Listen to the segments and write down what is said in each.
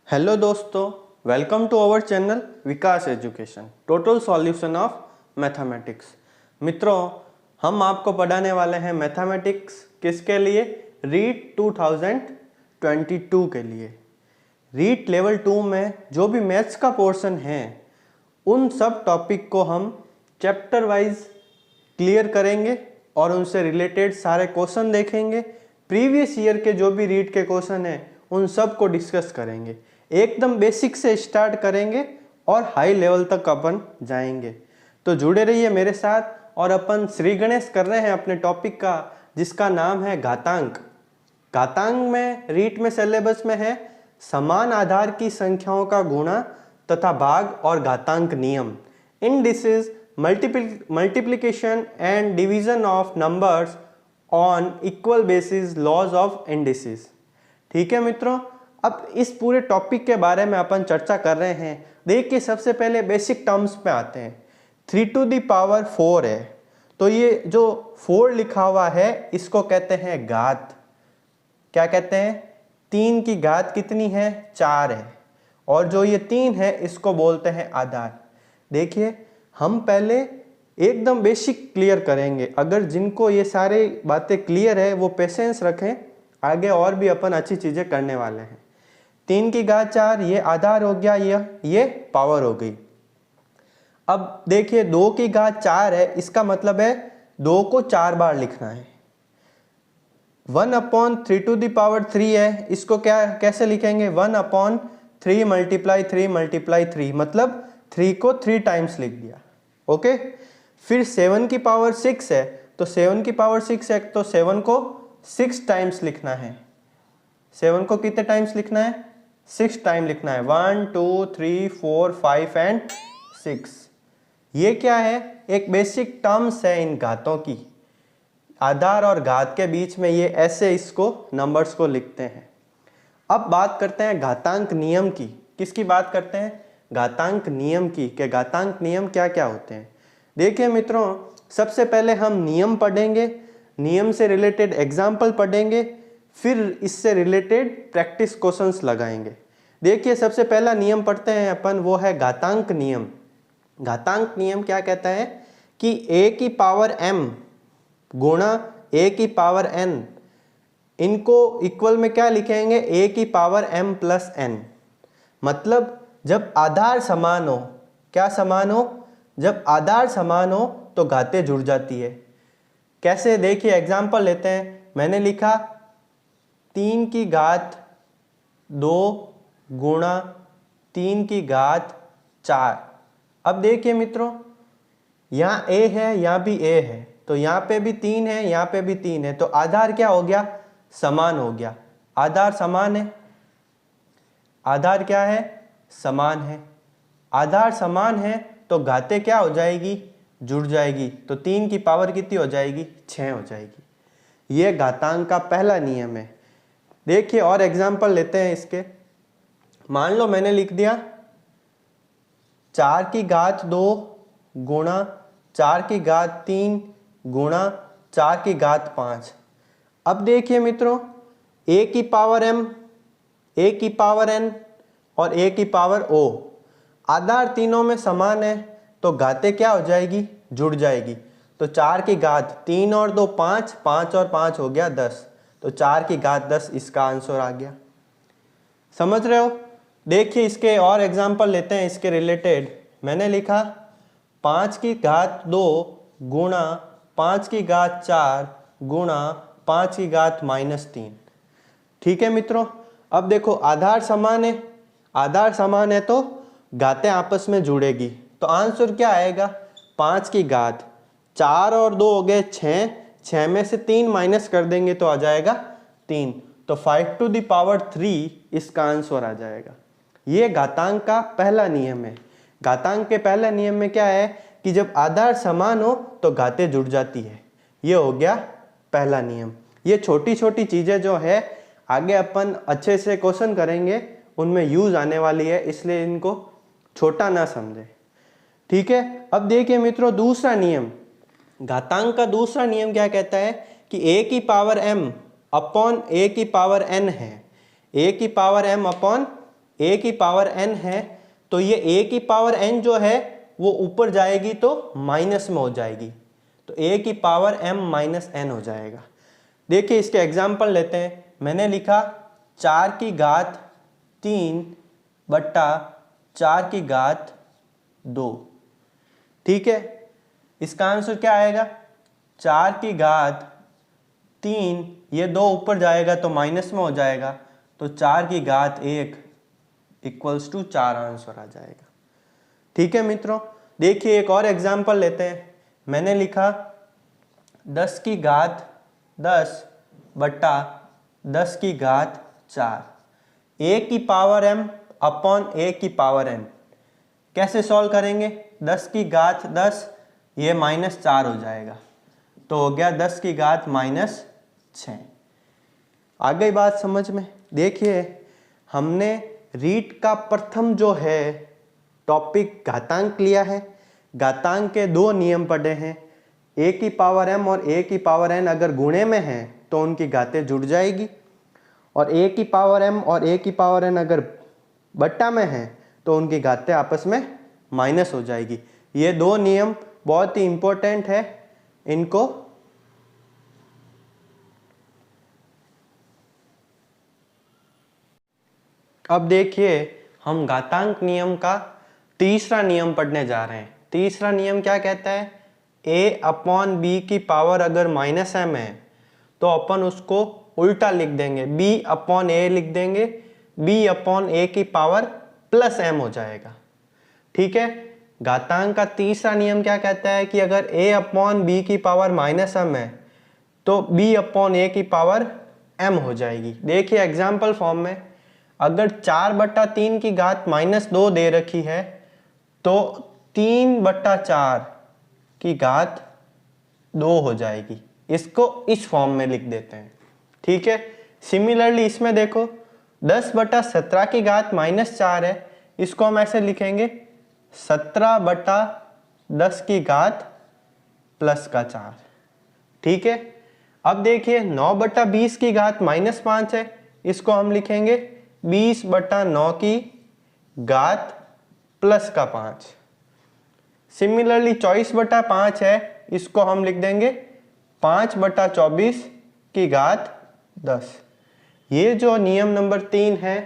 Hello दोस्तों, welcome to our channel Vikas education total solution of mathematics. मित्रों, हम आपको पढ़ाने वाले हैं मैथमेटिक्स किसके लिए? रीट 2022 के लिए। रीट लेवल 2 में जो भी मैथ्स का पोर्शन है उन सब टॉपिक को हम चैप्टर वाइज क्लियर करेंगे और उनसे रिलेटेड सारे क्वेश्चन देखेंगे। प्रीवियस ईयर के जो भी रीट के क्वेश्चन हैं उन सब को डिस्कस करेंगे। एकदम बेसिक से स्टार्ट करेंगे और हाई लेवल तक अपन जाएंगे। तो जुड़े रहिए मेरे साथ और अपन श्री गणेश कर रहे हैं अपने टॉपिक का, जिसका नाम है घातांक। घातांक में रीट में सिलेबस में है समान आधार की संख्याओं का गुणा तथा भाग और घातांक नियम, indices, multiplication and division of numbers on equal basis, laws of indices. ठीक है मित्रों, अब इस पूरे टॉपिक के बारे में अपन चर्चा कर रहे हैं। देखिए, सबसे पहले बेसिक टर्म्स पे आते हैं। 3 टू द पावर 4 है, तो ये जो 4 लिखा हुआ है इसको कहते हैं घात। क्या कहते हैं? 3 की घात कितनी है? 4 है। और जो ये 3 है इसको बोलते हैं आधार। देखिए, हम पहले एकदम बेसिक क्लियर करेंगे। अगर जिनको ये सारे बातें क्लियर है वो पेशेंस रखें, आगे और भी अपन अच्छी चीजें करने वाले हैं। 3 की घात 4 ये आधार हो गया, ये पावर हो गई। अब देखिए, 2 की घात 4 है, इसका मतलब है 2 को 4 बार लिखना है। 1/3 टू द पावर 3 है, इसको कैसे लिखेंगे? 1/3 मल्टीप्लाई 3 मल्टीप्लाई 3, मतलब 3 को 3 टाइम्स लिख दिया। ओके। फिर 7 की पावर 6 है, तो 7 की पावर 6 है तो 7 को 6 टाइम्स लिखना है। 7 को कितने टाइम्स लिखना है? 6 टाइम लिखना है। 1 2 3 4 5 एंड 6। ये क्या है? एक बेसिक टर्म्स है इन घातों की। आधार और घात के बीच में ये ऐसे इसको नंबर्स को लिखते हैं। अब बात करते हैं घातांक नियम की। किसकी बात करते हैं? घातांक नियम की। कि घातांक नियम क्या क्या होते हैं। देखिए मित्रों, सबसे पहले हम नियम पढ़ेंगे, नियम से रिलेटेड एग्जाम्पल पढ़ेंगे, फिर इससे रिलेटेड प्रैक्टिस क्वेश्चंस लगाएंगे। देखिए, सबसे पहला नियम पढ़ते हैं अपन, वो है घातांक नियम। घातांक नियम क्या कहता है कि a की पावर m गुणा a की पावर n, इनको इक्वल में क्या लिखेंगे? a की पावर m प्लस n। मतलब जब आधार समान हो, क्या समान हो? जब आधार समान हो तो घातें जुड़ जाती है। कैसे? देखिए एग्जाम्पल लेते हैं। मैंने लिखा 3 की घात 2 गुणा 3 की घात 4। अब देखिए मित्रों, यहाँ a है, यहाँ भी a है, तो यहाँ पे भी 3 है, यहाँ पे भी 3 है, तो आधार क्या हो गया? समान हो गया। आधार समान है। आधार क्या है? समान है। आधार समान है तो घातें क्या हो जाएगी? जुड़ जाएगी। तो 3 की पावर कितनी हो जाएगी? 6 हो जाएगी। ये घातांक का पहला नियम है। देखिए और एग्जाम्पल लेते हैं इसके। मान लो मैंने लिख दिया 4 की घात 2 गुणा 4 की घात 3 गुणा 4 की घात 5। अब देखिए मित्रों, a की पावर m, a की पावर n और a की पावर o, आधार तीनों में समान है तो घातें क्या हो जाएगी? जुड़ जाएगी। तो 4 की घात 3 और 2 5, 5 और 5 हो गया 10, तो 4 की घात 10 इसका आंसर आ गया। समझ रहे हो? देखिए इसके और एग्जाम्पल लेते हैं इसके रिलेटेड। मैंने लिखा 5 की घात 2 गुणा 5 की घात 4 गुणा 5 की घात -3। ठीक है मित्रों, अब देखो आधार समान है, आधार समान है तो घातें आपस में जुड़ेगी। तो आंसर क्या आएगा? 5 की घात 4 और 2 हो गए 6, 6 में से 3 माइनस कर देंगे तो आ जाएगा 3, तो 5 टू द पावर 3 इसका आंसर आ जाएगा। ये घातांक का पहला नियम है। घातांक के पहले नियम में क्या है कि जब आधार समान हो तो घातें जुड़ जाती है। ये हो गया पहला नियम। ये छोटी छोटी चीजें जो है आगे अपन अच्छे से क्वेश्चन करेंगे उनमें यूज आने वाली है, इसलिए इनको छोटा ना समझे। ठीक है। अब देखिए मित्रों, दूसरा नियम, घातांक का दूसरा नियम क्या कहता है कि a की पावर m अपॉन a की पावर n है। a की पावर m अपॉन a की पावर n है, तो ये a की पावर n जो है वो ऊपर जाएगी तो माइनस में हो जाएगी, तो a की पावर m माइनस n हो जाएगा। देखिए इसके एग्जाम्पल लेते हैं। मैंने लिखा 4 की घात 3 बट्टा 4 की घात 2, ठीक है। इसका आंसर क्या आएगा, 4 की घात 3, ये 2 ऊपर जाएगा तो माइनस में हो जाएगा, तो 4 की घात 1 इक्वल्स टू 4 आंसर आ जाएगा। ठीक है मित्रों, देखिए एक और एग्जांपल लेते हैं। मैंने लिखा 10 की घात 10 बट्टा 10 की घात 4, a की पावर m अपॉन a की पावर n। कैसे सॉल्व करेंगे, 10 की घात 10, ये -4 हो जाएगा, तो हो गया 10 की घात -6। आ गई बात समझ में। देखिए हमने रीट का प्रथम जो है टॉपिक घातांक लिया है। घातांक के 2 नियम पढ़े हैं, a की पावर m और a की पावर n अगर गुणे में हैं तो उनकी घातें जुड़ जाएगी, और a की पावर m और a की पावर n अगर बट्टा में हैं तो उनकी घातें आपस में माइनस हो जाएगी। ये 2 नियम बहुत ही इंपॉर्टेंट है, इनको अब देखिए हम घातांक नियम का तीसरा नियम पढ़ने जा रहे हैं। तीसरा नियम क्या कहता है, a अपॉन b की पावर अगर -m है तो अपन उसको उल्टा लिख देंगे, b अपॉन a लिख देंगे, b अपॉन a की पावर +m हो जाएगा। ठीक है, घातांक का तीसरा नियम क्या कहता है कि अगर a अपॉन b की पावर -m है तो b अपॉन a की पावर m हो जाएगी। देखिए एग्जाम्पल फॉर्म में, अगर 4/3 की घात -2 दे रखी है तो 3/4 की घात 2 हो जाएगी। इसको इस फॉर्म में लिख देते हैं। ठीक है, सिमिलरली इसमें देखो 10/17 की घात -4 है, इसको हम ऐसे लिखेंगे 17/10 की घात +4। ठीक है, अब देखिए 9/20 की घात -5 है, इसको हम लिखेंगे 20/9 की घात +5। सिमिलरली 24/5 है, इसको हम लिख देंगे 5/24 की घात 10। ये जो नियम नंबर 3 है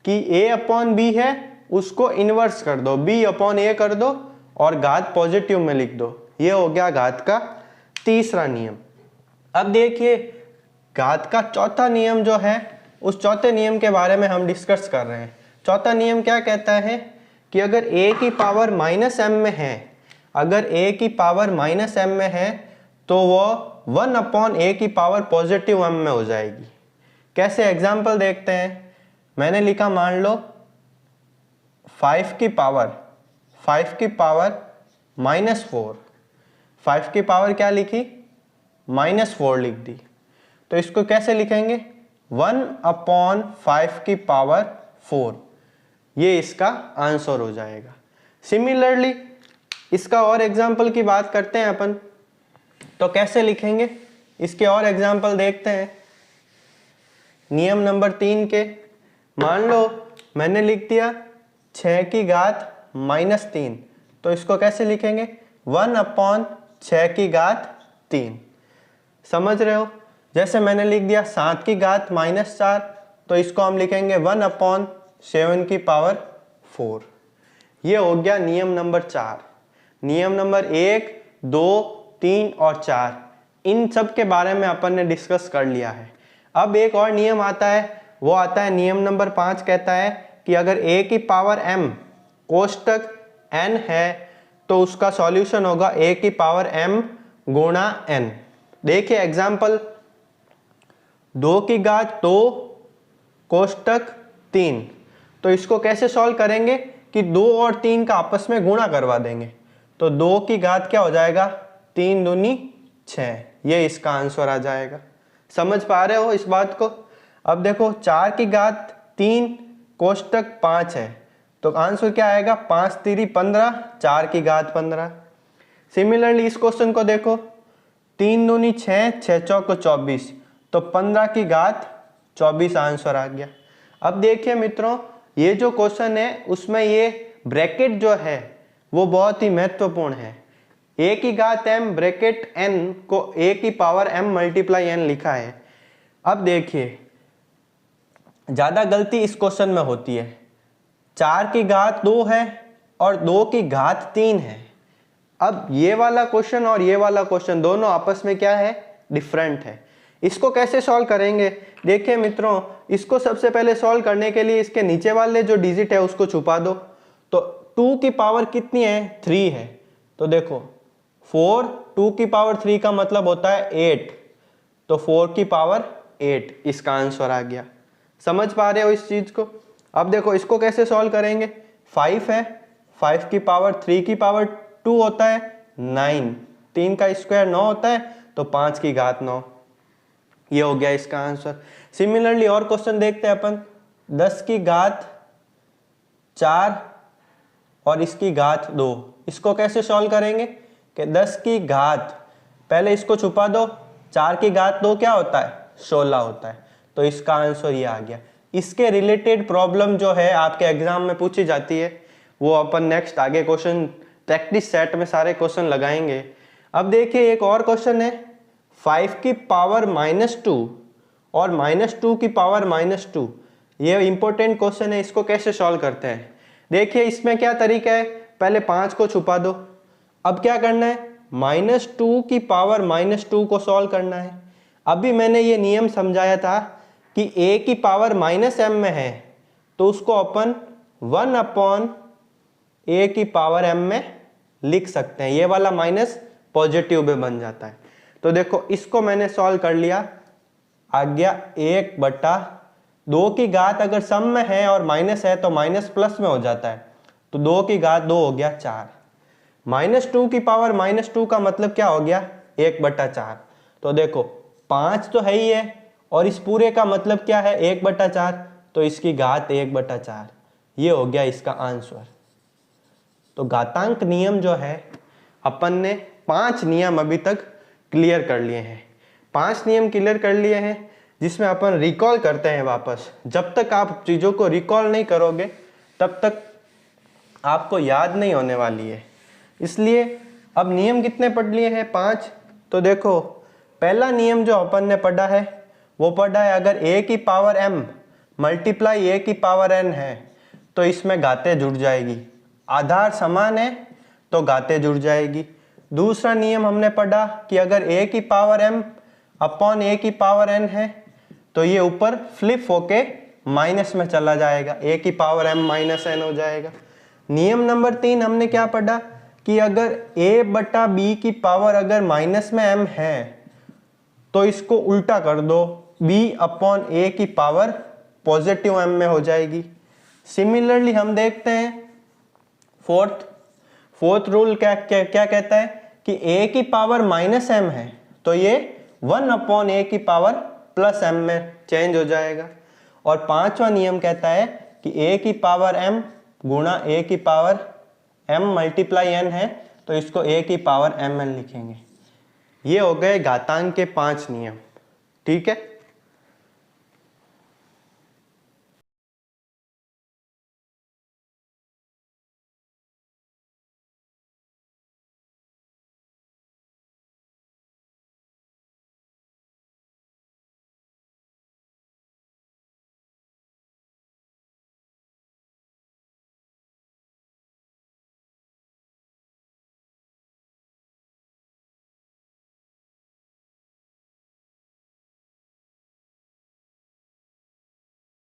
कि a अपॉन b है उसको इन्वर्स कर दो, b अपॉन a कर दो और घात पॉजिटिव में लिख दो। ये हो गया घात का तीसरा नियम। अब देखिए घात का चौथा नियम जो है, उस चौथे नियम के बारे में हम डिस्कस कर रहे हैं। चौथा नियम क्या कहता है कि अगर a की पावर -m में है, अगर a की पावर -m में है तो वो 1 अपॉन a की पावर पॉजिटिव m में हो जाएगी। कैसे, एग्जाम्पल देखते हैं। मैंने लिखा मान लो 5 की पावर -4, 5 की पावर क्या लिखी, -4 लिख दी, तो इसको कैसे लिखेंगे 1 अपॉन 5 की पावर 4, ये इसका आंसर हो जाएगा। सिमिलरली इसका और एग्जाम्पल की बात करते हैं अपन, तो कैसे लिखेंगे, इसके और एग्जाम्पल देखते हैं। नियम नंबर 3 के, मान लो मैंने लिख दिया 6 की घात -3, तो इसको कैसे लिखेंगे 1 अपॉन 6 की घात 3। समझ रहे हो, जैसे मैंने लिख दिया 7 की घात -4, तो इसको हम लिखेंगे 1 अपॉन 7 की पावर 4। ये हो गया नियम नंबर 4। नियम नंबर 1, 2, 3 और 4 इन सब के बारे में अपन ने डिस्कस कर लिया है। अब एक और नियम आता है, वो आता है नियम नंबर 5, कहता है कि अगर a की पावर m कोष्टक n है तो उसका सॉल्यूशन होगा a की पावर m गुणा n। देखिए एग्जाम्पल, 2 की घात 2 कोष्टक 3, तो इसको कैसे सॉल्व करेंगे कि 2 और 3 का आपस में गुणा करवा देंगे, तो 2 की घात क्या हो जाएगा 3 दूनी 6, ये इसका आंसर आ जाएगा। समझ पा रहे हो इस बात को। अब देखो 4 की घात 3 कोष्टक 5 है, तो आंसर क्या आएगा 5 3 15, 4 की घात 15। सिमिलरली इस क्वेश्चन को देखो, 3 दूनी 6, 6 चौको 24, तो 15 की घात 24 आंसर आ गया। अब देखिए मित्रों, ये जो क्वेश्चन है उसमें ये ब्रैकेट जो है वो बहुत ही महत्वपूर्ण है। a की घात m ब्रैकेट n को a की पावर m मल्टीप्लाई n लिखा है। अब देखिए ज्यादा गलती इस क्वेश्चन में होती है, 4 की घात 2 है और 2 की घात 3 है। अब ये वाला क्वेश्चन और ये वाला क्वेश्चन दोनों आपस में क्या है, डिफरेंट है। इसको कैसे सॉल्व करेंगे, देखिए मित्रों, इसको सबसे पहले सॉल्व करने के लिए इसके नीचे वाले जो डिजिट है उसको छुपा दो। तो 2 की पावर कितनी है, 3 है। तो देखो 4 2 की पावर 3 का मतलब होता है 8, तो 4 की पावर 8 इसका आंसर आ गया। समझ पा रहे हो इस चीज को। अब देखो इसको कैसे सॉल्व करेंगे, 5 है, 5 की पावर 3 की पावर 2 होता है 9, 3 का स्क्वायर 9 होता है, तो 5 की घात 9, ये हो गया इसका आंसर। सिमिलरली और क्वेश्चन देखते हैं अपन, 10 की घात 4 और इसकी घात 2, इसको कैसे सॉल्व करेंगे कि 10 की घात, पहले इसको छुपा दो, 4 की घात 2 क्या होता है, 16 होता है, तो इसका आंसर ये आ गया। इसके रिलेटेड प्रॉब्लम जो है आपके एग्जाम में पूछी जाती है, वो अपन नेक्स्ट आगे क्वेश्चन प्रैक्टिस सेट में सारे क्वेश्चन लगाएंगे। अब देखिए एक और क्वेश्चन है, 5 की पावर -2 और -2 की पावर -2, ये इंपॉर्टेंट क्वेश्चन है। इसको कैसे सॉल्व करते हैं, देखिए इसमें क्या तरीका है, पहले 5 को छुपा दो। अब क्या करना है, -2 की पावर -2 को सॉल्व करना है। अभी मैंने ये नियम समझाया था कि a की पावर -m में है तो उसको अपन 1/a की पावर m में लिख सकते हैं, ये वाला माइनस पॉजिटिव में बन जाता है। तो देखो इसको मैंने सॉल्व कर लिया, आ गया 1/2 की घात अगर सम में है और माइनस है तो माइनस प्लस में हो जाता है, तो 2 की घात 2 हो गया 4, -2 की पावर -2 का मतलब क्या हो गया, 1/4। तो देखो 5 तो है ही है और इस पूरे का मतलब क्या है, 1/4, तो इसकी घात 1/4, ये हो गया इसका आंसर। तो घातांक नियम जो है अपन ने 5 नियम अभी तक क्लियर कर लिए हैं, 5 नियम क्लियर कर लिए हैं जिसमें अपन रिकॉल करते हैं वापस। जब तक आप चीज़ों को रिकॉल नहीं करोगे तब तक आपको याद नहीं होने वाली है। इसलिए अब नियम कितने पढ़ लिए हैं, 5। तो देखो पहला नियम जो अपन ने पढ़ा है वो पढ़ा है, अगर a की पावर m मल्टीप्लाई a की पावर n है तो इसमें घातें जुड़ जाएगी, आधार समान है तो घातें जुड़ जाएगी। दूसरा नियम हमने पढ़ा कि अगर a की पावर m अपॉन a की पावर n है तो ये ऊपर फ्लिप होके माइनस में चला जाएगा, a की पावर m माइनस n हो जाएगा। नियम नंबर 3 हमने क्या पढ़ा कि अगर a/b की पावर अगर माइनस में m है तो इसको उल्टा कर दो, b/a की पावर पॉजिटिव m में हो जाएगी। सिमिलरली हम देखते हैं फोर्थ रूल क्या कहता है कि a की पावर -m है तो ये 1/a की पावर +m में चेंज हो जाएगा। और पांचवा नियम कहता है कि a की पावर m गुणा a की पावर m मल्टीप्लाई n है तो इसको a की पावर mn लिखेंगे। ये हो गए घातांक के 5 नियम, ठीक है।